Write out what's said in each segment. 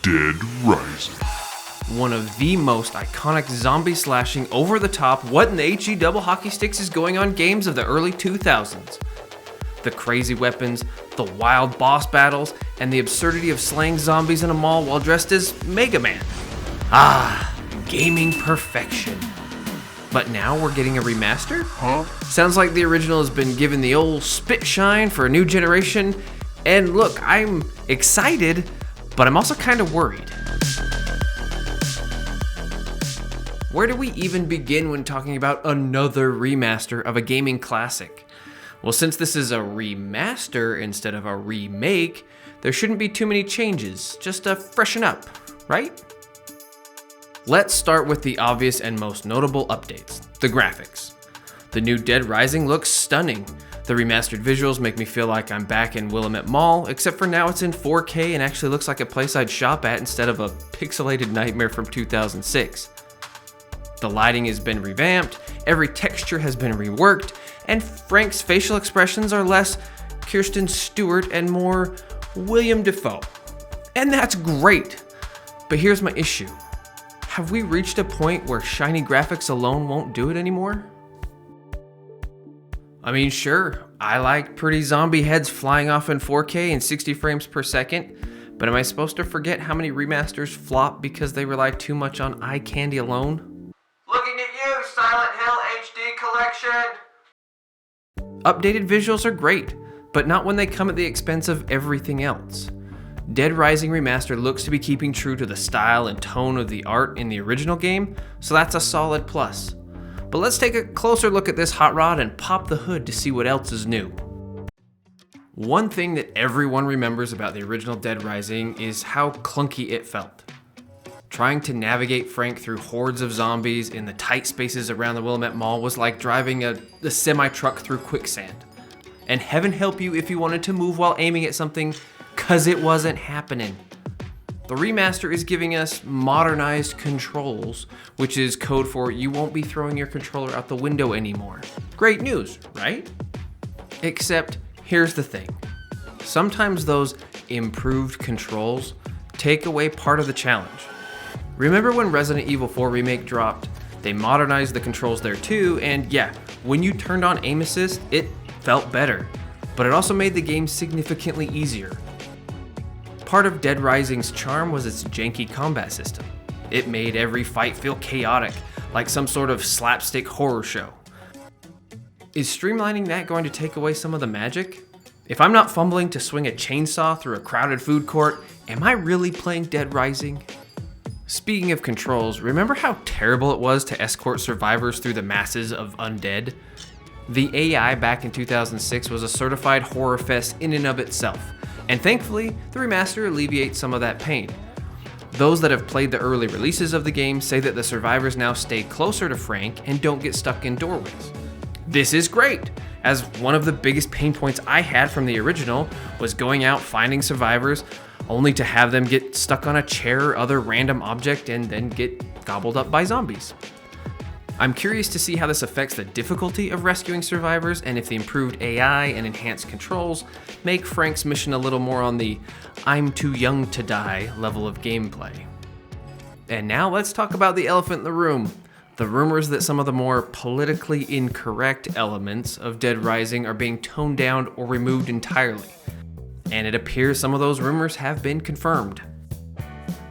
Dead Rising. One of the most iconic zombie slashing over-the-top what in the HE double hockey sticks is going on games of the early 2000s. The crazy weapons, the wild boss battles, and the absurdity of slaying zombies in a mall while dressed as Mega Man. Ah, gaming perfection. But now we're getting a remaster? Sounds like the original has been given the old spit shine for a new generation. And look, I'm excited, but I'm also kind of worried. Where do we even begin when talking about another remaster of a gaming classic? Well, since this is a remaster instead of a remake, there shouldn't be too many changes, just to freshen up, right? Let's start with the obvious and most notable updates, the graphics. The new Dead Rising looks stunning. The remastered visuals make me feel like I'm back in Willamette Mall, except for now it's in 4K and actually looks like a place I'd shop at instead of a pixelated nightmare from 2006. The lighting has been revamped, every texture has been reworked, and Frank's facial expressions are less Kirsten Stewart and more William Dafoe. And that's great, but here's my issue. Have we reached a point where shiny graphics alone won't do it anymore? I mean, sure, I like pretty zombie heads flying off in 4K and 60 frames per second, but am I supposed to forget how many remasters flop because they rely too much on eye candy alone? Looking at you, Silent Hill HD Collection! Updated visuals are great, but not when they come at the expense of everything else. Dead Rising Remaster looks to be keeping true to the style and tone of the art in the original game, so that's a solid plus. But let's take a closer look at this hot rod and pop the hood to see what else is new. One thing that everyone remembers about the original Dead Rising is how clunky it felt. Trying to navigate Frank through hordes of zombies in the tight spaces around the Willamette Mall was like driving a semi-truck through quicksand. And heaven help you if you wanted to move while aiming at something, cause it wasn't happening. The remaster is giving us modernized controls, which is code for you won't be throwing your controller out the window anymore. Great news, right? Except, here's the thing. Sometimes those improved controls take away part of the challenge. Remember when Resident Evil 4 Remake dropped? They modernized the controls there too, and yeah, when you turned on aim assist, it felt better, but it also made the game significantly easier. Part of Dead Rising's charm was its janky combat system. It made every fight feel chaotic, like some sort of slapstick horror show. Is streamlining that going to take away some of the magic? If I'm not fumbling to swing a chainsaw through a crowded food court, am I really playing Dead Rising? Speaking of controls, remember how terrible it was to escort survivors through the masses of undead? The AI back in 2006 was a certified horror fest in and of itself, and thankfully, the remaster alleviates some of that pain. Those that have played the early releases of the game say that the survivors now stay closer to Frank and don't get stuck in doorways. This is great, as one of the biggest pain points I had from the original was going out finding survivors only to have them get stuck on a chair or other random object and then get gobbled up by zombies. I'm curious to see how this affects the difficulty of rescuing survivors and if the improved AI and enhanced controls make Frank's mission a little more on the I'm too young to die level of gameplay. And now let's talk about the elephant in the room. The rumors that some of the more politically incorrect elements of Dead Rising are being toned down or removed entirely. And it appears some of those rumors have been confirmed.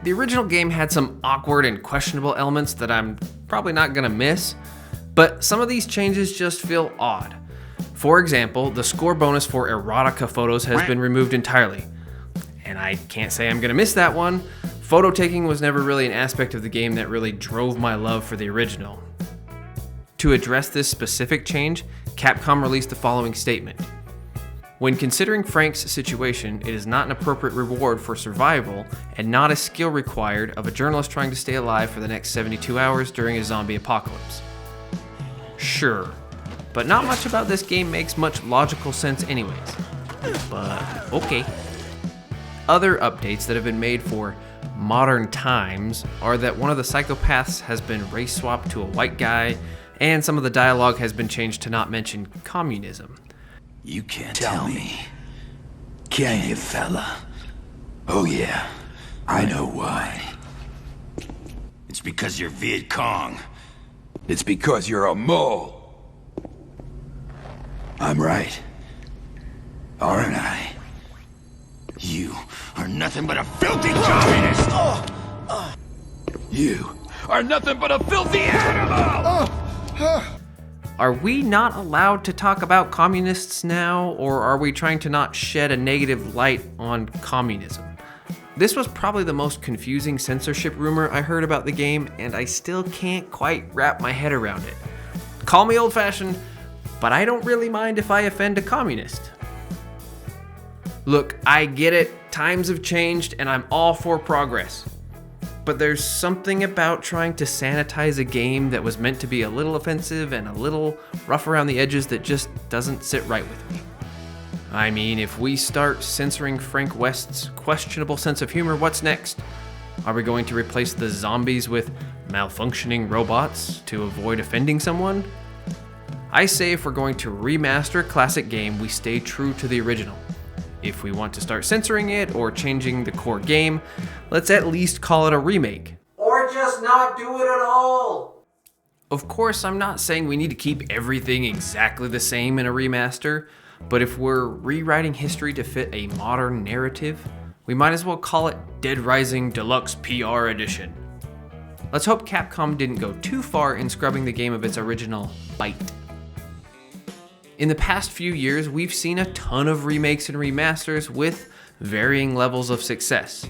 The original game had some awkward and questionable elements that I'm probably not gonna miss, but some of these changes just feel odd. For example, the score bonus for erotica photos has been removed entirely. And I can't say I'm gonna miss that one. Photo taking was never really an aspect of the game that really drove my love for the original. To address this specific change, Capcom released the following statement. When considering Frank's situation, it is not an appropriate reward for survival and not a skill required of a journalist trying to stay alive for the next 72 hours during a zombie apocalypse. Sure, but not much about this game makes much logical sense anyways. But okay. Other updates that have been made for modern times are that one of the psychopaths has been race swapped to a white guy, and some of the dialogue has been changed to not mention communism. You can't tell me, can you, fella? Oh yeah, I know why. It's because you're Viet Cong. It's because you're a mole. I'm right. Aren't I? You are nothing but a filthy communist! You are nothing but a filthy animal! Are we not allowed to talk about communists now, or are we trying to not shed a negative light on communism? This was probably the most confusing censorship rumor I heard about the game, and I still can't quite wrap my head around it. Call me old-fashioned, but I don't really mind if I offend a communist. Look, I get it, times have changed, and I'm all for progress. But there's something about trying to sanitize a game that was meant to be a little offensive and a little rough around the edges that just doesn't sit right with me. I mean, if we start censoring Frank West's questionable sense of humor, what's next? Are we going to replace the zombies with malfunctioning robots to avoid offending someone? I say if we're going to remaster a classic game, we stay true to the original. If we want to start censoring it or changing the core game, let's at least call it a remake. Or just not do it at all! Of course, I'm not saying we need to keep everything exactly the same in a remaster, but if we're rewriting history to fit a modern narrative, we might as well call it Dead Rising Deluxe PR Edition. Let's hope Capcom didn't go too far in scrubbing the game of its original bite. In the past few years, we've seen a ton of remakes and remasters with varying levels of success.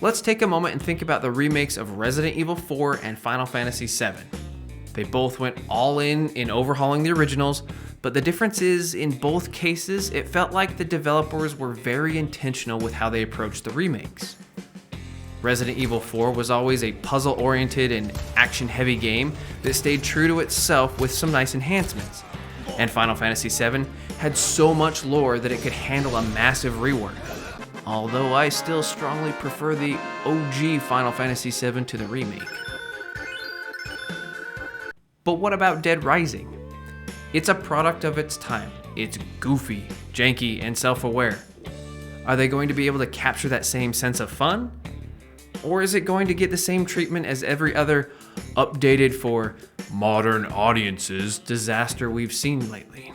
Let's take a moment and think about the remakes of Resident Evil 4 and Final Fantasy VII. They both went all in overhauling the originals, but the difference is, in both cases, it felt like the developers were very intentional with how they approached the remakes. Resident Evil 4 was always a puzzle-oriented and action-heavy game that stayed true to itself with some nice enhancements. And Final Fantasy VII had so much lore that it could handle a massive rework. Although I still strongly prefer the OG Final Fantasy VII to the remake. But what about Dead Rising? It's a product of its time. It's goofy, janky, and self-aware. Are they going to be able to capture that same sense of fun? Or is it going to get the same treatment as every other updated for modern audiences disaster we've seen lately?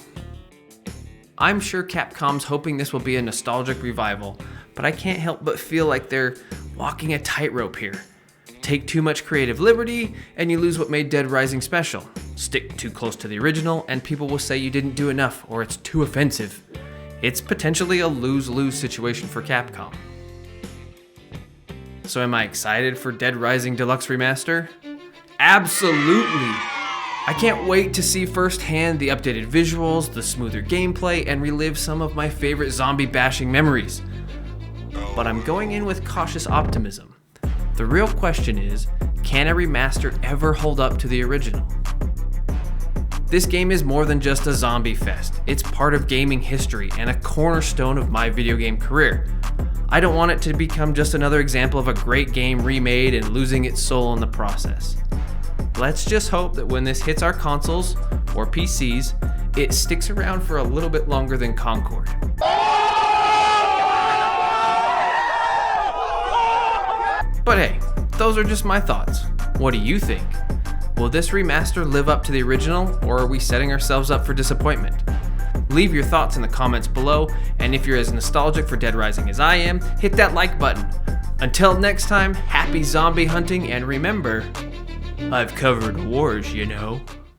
I'm sure Capcom's hoping this will be a nostalgic revival, but I can't help but feel like they're walking a tightrope here. Take too much creative liberty, and you lose what made Dead Rising special. Stick too close to the original, and people will say you didn't do enough, or it's too offensive. It's potentially a lose-lose situation for Capcom. So am I excited for Dead Rising Deluxe Remaster? Absolutely! I can't wait to see firsthand the updated visuals, the smoother gameplay, and relive some of my favorite zombie bashing memories. But I'm going in with cautious optimism. The real question is, can a remaster ever hold up to the original? This game is more than just a zombie fest. It's part of gaming history and a cornerstone of my video game career. I don't want it to become just another example of a great game remade and losing its soul in the process. Let's just hope that when this hits our consoles, or PCs, it sticks around for a little bit longer than Concord. But hey, those are just my thoughts. What do you think? Will this remaster live up to the original, or are we setting ourselves up for disappointment? Leave your thoughts in the comments below, and if you're as nostalgic for Dead Rising as I am, hit that like button. Until next time, happy zombie hunting, and remember, I've covered wars, you know.